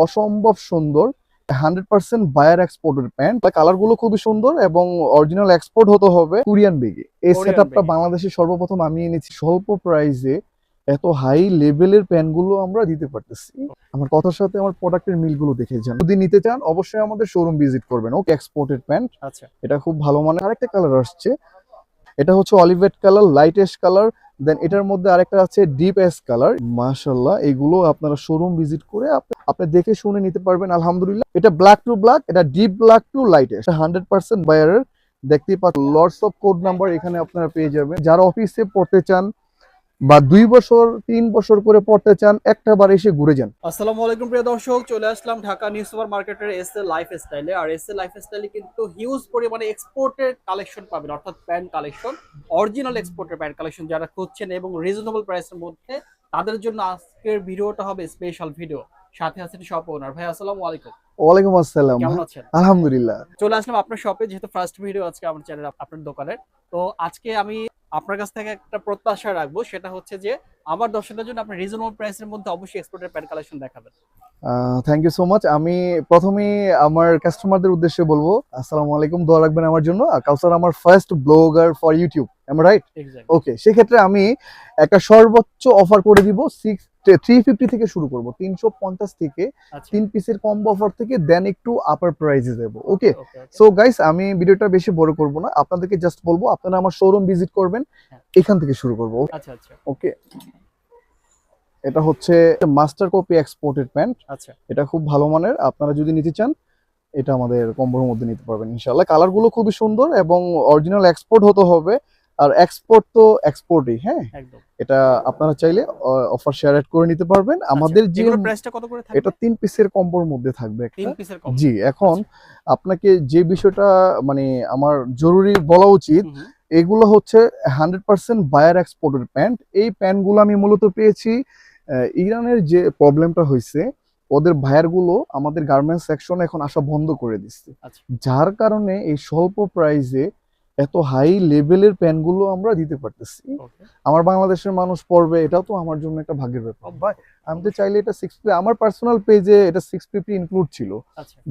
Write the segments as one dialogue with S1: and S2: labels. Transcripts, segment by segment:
S1: অসম্ভব সুন্দর 100% বায়ার এক্সপোর্টের প্যান্ট। কালার গুলো খুবই সুন্দর এবং অরিজিনাল এক্সপোর্ট হতে হবে কোরিয়ান বেগে। এই সেটআপটা বাংলাদেশে সর্বপ্রথম আমি এনেছি স্বল্প প্রাইসে। এত হাই লেভেলের প্যান্ট গুলো আমরা দিতে পারতেছি। আমার কথার সাথে আমার প্রোডাক্টের মিল গুলো দেখে যান। যদি নিতে চান অবশ্যই আমাদের শোরুম ভিজিট করবেন। ওকে, এক্সপোর্টেড প্যান্ট। আচ্ছা, এটা খুব ভালো মানের। আরেকটা কালার আসছে, এটা হচ্ছে অলিভেট কালার, লাইট অ্যাশ কালার, দেন এটার মধ্যে আরেকটা আছে ডিপ অ্যাশ কালার। মাশাআল্লাহ, এগুলো আপনারা শোরুম ভিজিট করে আপনি দেখে শুনে নিতে পারবেন। আলহামদুলিল্লাহ, এটা ব্ল্যাক টু ব্ল্যাক, এটা deep black to light ash, 100% বায়ারের। দেখতেই পাচ্ছেন লটস অফ কোড নাম্বার এখানে আপনারা পেয়ে যাবেন। যারা অফিসে পড়তে চান বা 2 বছর 3 বছর করে পড়তে চান, একটা বার এসে ঘুরে যান।
S2: আসসালামু আলাইকুম প্রিয় দর্শক, চলে আসলাম ঢাকা নিউ সুপার মার্কেটের এসএ লাইফস্টাইলে। আর এসএ লাইফস্টাইলে কিন্তু হিউজ পরিমাণে এক্সপোর্টের কালেকশন পাবেন, অর্থাৎ প্যান্ট কালেকশন, অরিজিনাল এক্সপোর্টের প্যান্ট কালেকশন যারা খুঁজছেন এবং রিজনেবল প্রাইসের মধ্যে, তাদের জন্য আজকের ভিডিওটা হবে স্পেশাল ভিডিও। সাথে আছেন শপ ওনার ভাই। আসসালামু আলাইকুম।
S1: ওয়ালাইকুম আসসালাম।
S2: কেমন আছেন?
S1: আলহামদুলিল্লাহ।
S2: চলে আসলাম আপনার শপে, যেহেতু ফার্স্ট ভিডিও আজকে আমার চ্যানেল আপনার দোকানের। তো আজকে আমি আপনার কাছ থেকে একটা প্রত্যাশা রাখবো, সেটা হচ্ছে যে আমার দর্শকদের জন্য আপনি রিজনেবল প্রাইসের মধ্যে অবশ্যই এক্সপোর্টের প্যান্ট কালেকশন দেখাবেন।
S1: Thank you so much. আমি প্রথমেই আমার কাস্টমারদের উদ্দেশ্যে বলবো আসসালামু আলাইকুম, দোয়া রাখবেন আমার জন্য। কাউসার আমার first blogger for YouTube, am right? Okay, সেক্ষেত্রে আমি একটা সর্বোচ্চ অফার করে দিব। 350 থেকে শুরু করব, 350 থেকে 3 পিসের কম্বো অফার থেকে, দেন একটু আপার প্রাইসে দেব। ওকে, সো গাইস, আমি ভিডিওটা বেশি বড় করব না, আপনাদেরকে জাস্ট বলবো আপনারা আমার শোরুম ভিজিট করবেন, এখান থেকে শুরু করব।
S2: আচ্ছা আচ্ছা,
S1: ওকে, এটা হচ্ছে মাস্টার কপি এক্সপোর্টেড প্যান্ট। আচ্ছা, এটা খুব ভালো মানের। আপনারা যদি নিতে চান এটা আমাদের কম্বোর মধ্যে নিতে পারবেন ইনশাআল্লাহ। কালার গুলো খুবই সুন্দর এবং অরিজিনাল এক্সপোর্ট হতে হবে। আর এক্সপোর্ট তো এক্সপোর্টই, হ্যাঁ একদম। এটা আপনারা চাইলে অফার শেয়ার এড করে নিতে পারবেন। আমাদের যে
S2: প্রাইসটা কত করে থাকবে?
S1: এটা 3 পিসের কম্বোর মধ্যে থাকবে একটা।
S2: 3 পিসের কম্বো,
S1: জি। এখন আপনাকে যে বিষয়টা মানে আমার জরুরি বলা উচিত, এগুলো হচ্ছে 100% বায়ার এক্সপোর্টেড প্যান্ট। এই প্যান্টগুলো আমি মূলত পেয়েছি ইরানের যে প্রবলেমটা হয়েছে, ওদের ভাইয়ার গুলো আমাদের গার্মেন্টস সেকশনে এখন আসা বন্ধ করে দিচ্ছে। যার কারণে এই স্বল্প প্রাইসে এত হাই লেভেলের প্যান্টগুলো আমরা দিতে পারতেছি। আমার বাংলাদেশের মানুষ পড়বে, এটাও তো আমার জন্য একটা ভাগ্যের ব্যাপার ভাই। আমি তো চাইলে এটা 650, আমার পার্সোনাল পেজে এটা 650 ইনক্লুড ছিল।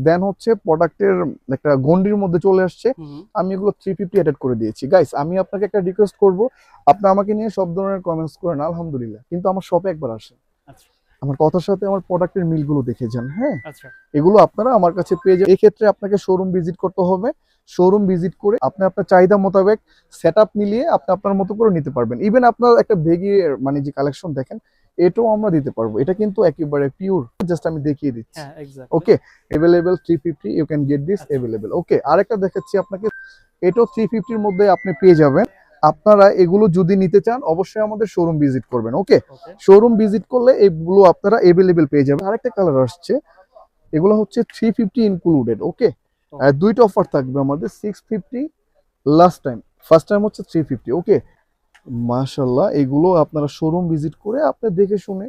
S1: দেন হচ্ছে প্রোডাক্টের একটা গন্ডির মধ্যে চলে আসছে, আমি এগুলো 350 অ্যাড করে দিয়েছি। গাইস, আমি আপনাকে একটা রিকোয়েস্ট করব, আপনি আমাকে নিয়ে সব ধরনের কমেন্টস করেন আলহামদুলিল্লাহ, কিন্তু আমার শপে একবার আসেন, আমার কথার সাথে আমার প্রোডাক্টের মিলগুলো দেখে যান। হ্যাঁ, এগুলো আপনারা আমার কাছে পেয়ে যাবেন। এই ক্ষেত্রে আপনাকে শোরুম ভিজিট করতে হবে। শোরুম ভিজিট করে আপনি আপনার চাহিদা মোতাবেক সেটআপ মিলিয়ে আপনি আপনার মতো করে নিতে পারবেন। ইভেন আপনার একটা বেগের মানে যে কালেকশন দেখেন, এটাও আমরা দিতে পারবো। এটা কিন্তু একেবারে পিওর, জাস্ট আমি দেখিয়ে দিচ্ছি। Okay, available 350, you can get this available. Okay, আরেকটা দেখাচ্ছি আপনাকে, এটাও 350 এর মধ্যে আপনি পেয়ে যাবেন। আপনারা এগুলো যদি নিতে চান অবশ্যই আমাদের শোরুম ভিজিট করবেন। ওকে, শোরুম ভিজিট করলে এগুলো আপনারা अवेलेबल পেয়ে যাবেন। আরেকটা কালার আসছে, এগুলো হচ্ছে 350 ইনক্লুডেড। ওকে, দুইটা অফার থাকবে আমাদের, 650 লাস্ট টাইম, ফার্স্ট টাইম হচ্ছে 350। ওকে, মাশাআল্লাহ, এগুলো আপনারা শোরুম ভিজিট করে আপনি দেখে শুনে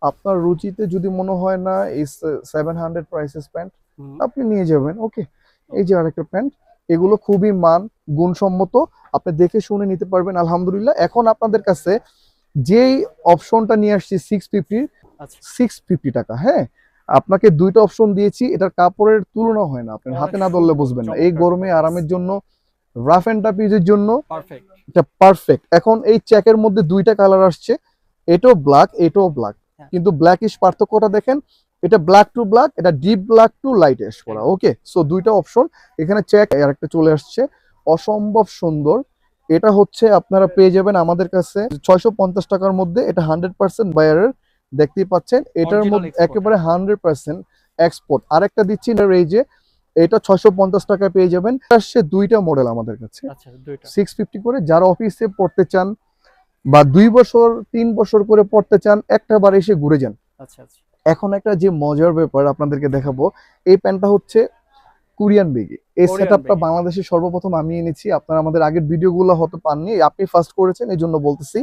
S1: আপনার রুচিতে যদি মনে হয় না এই 700 প্রাইসেস প্যান্ট, আপনি নিয়ে যাবেন। ওকে, এই যে আরেকটা প্যান্ট, এগুলো খুবই মান গুণসম্মত, আপনি দেখে শুনে নিতে পারবেন আলহামদুলিল্লাহ। এখন আপনাদের কাছে যেই অপশনটা নিয়ে আসছি 650, 650 টাকা, হ্যাঁ আপনাকে দুইটা অপশন দিয়েছি, এটার কাপড়ের তুলনা হয় না, আপনি হাতে না ধরলে বুঝবেন না। এই গরমে আরামের জন্য, রাফ এন্ড টাফ ইউজের জন্য এটা পারফেক্ট। এখন এই চেকের মধ্যে দুইটা কালার আসছে, এটাও ব্ল্যাক, এটাও ব্ল্যাক, কিন্তু ব্ল্যাকিশ পার্থক্যটা দেখেন, এটা ব্ল্যাক টু ব্ল্যাক, এটা deep black to light ash করা। ওকে, সো দুইটা অপশন এখানে চেক আর একটা চলে আসছে, অসম্ভব সুন্দর। এটা হচ্ছে আপনারা পেয়ে যাবেন আমাদের কাছে 650 টাকার মধ্যে। এটা 100% বায়ারের, দেখতেই পাচ্ছেন। এটার মধ্যে একেবারে 100% এক্সপোর্ট। আরেকটা দিচ্ছি এই যে, এটা 650 টাকায় পেয়ে যাবেন। আসছে দুইটা মডেল আমাদের কাছে, 650 করে। যারা অফিসে পড়তে চান বা 2 বছর 3 বছর করে পড়তে চান, একটা বার এসে ঘুরে যান। এখন একটা যে মজার ব্যাপার আপনাদেরকে দেখাবো, এই প্যান্টটা হচ্ছে কোরিয়ান বেগে। এই সেটআপটা বাংলাদেশে সর্বপ্রথম আমি এনেছি। আপনারা আমাদের আগের ভিডিওগুলো হয়তো পাননি, আপনি ফার্স্ট করেছেন, এই জন্য বলতেছি।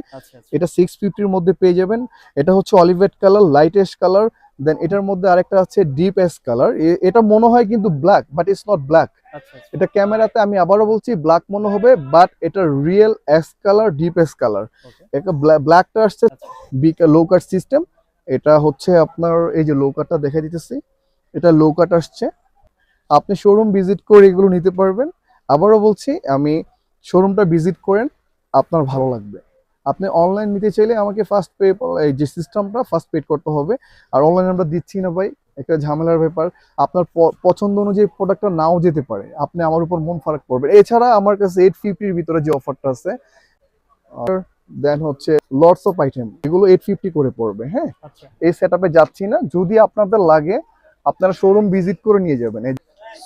S1: এটা 650 এর মধ্যে পেয়ে যাবেন। এটা হচ্ছে অলিভেট কালার, লাইট অ্যাশ কালার, দেন এটার মধ্যে আরেকটা আছে ডিপ অ্যাশ কালার। এটা মনে হয় কিন্তু black, but it's not black. এটা ক্যামেরাতে আমি আবারও বলছি ব্ল্যাক মনে হবে, বাট এটা real ash colour, deep ash colour. একটা ব্ল্যাকটা আসছে লো কাট সিস্টেম। এটা হচ্ছে আপনার এই যে লো কাটটা দেখে দিতেছি, এটা লো কাট আসছে। আপনি শোরুম ভিজিট করে এগুলো নিতে পারবেন। আবারও বলছি, আমি শোরুমটা ভিজিট করেন, আপনার ভালো লাগবে। আপনি অনলাইন নিতে চাইলে আমাকে ফার্স্ট পে, এই যে সিস্টেমটা ফার্স্ট পে করতে হবে। আর অনলাইনে আমরা দিচ্ছি না ভাই, একটা ঝামেলার ব্যাপার। আপনার পছন্দ অনুযায়ী প্রোডাক্টটা নাও যেতে পারে, আপনি আমার উপর মন ফারাক করবেন। এছাড়া আমার কাছে 850-র ভিতরে যে অফারটা আছে, আর দেন হচ্ছে লটস অফ আইটেম, এগুলো 850 করে পড়বে। হ্যাঁ,
S2: আচ্ছা,
S1: এই সেটআপে যাচ্ছি না, যদি আপনাদের লাগে আপনারা শোরুম ভিজিট করে নিয়ে যাবেন।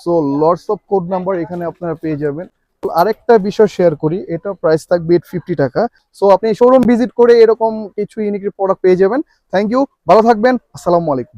S1: So lots of code number এখানে আপনারা পেয়ে যাবেন। তো আরেকটা বিষয় শেয়ার করি, এটা প্রাইস থাকবে 850 টাকা। সো আপনি শোরুম ভিজিট করে এরকম কিছু ইউনিক প্রোডাক্ট পেয়ে যাবেন। থ্যাংক ইউ, ভালো থাকবেন, আসসালামু আলাইকুম।